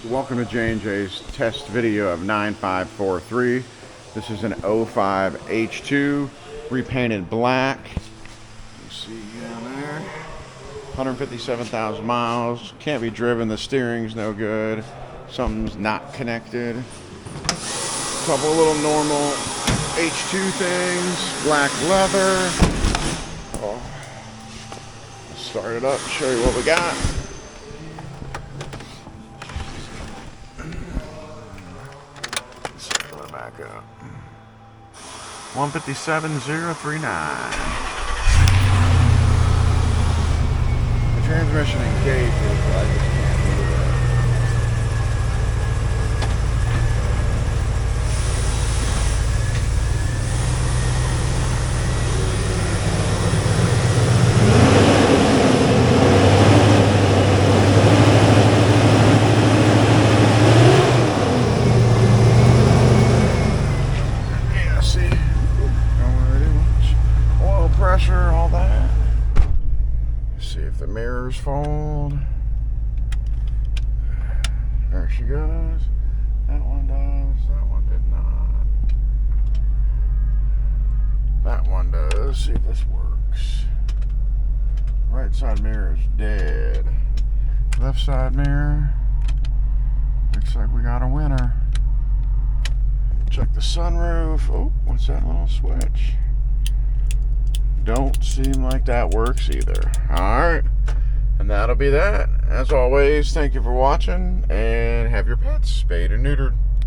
Welcome to J&J's test video of 9543. This is an 05 H2 repainted black. You see down there, 157,000 miles. Can't be driven. The steering's no good. Something's not connected. Couple little normal H2 things. Black leather. Oh. Start it up. Show you what we got. Back up. 157,039. The transmission engages, but I just can't do that. Pressure, all that. See if the mirrors fold. There she goes. That one does. That one did not. That one does. See if this works. Right side mirror is dead. Left side mirror. Looks like we got a winner. Check the sunroof. Oh, what's that little switch? Don't seem like that works either. Alright, and that'll be that. As always, thank you for watching, and have your pets spayed or neutered.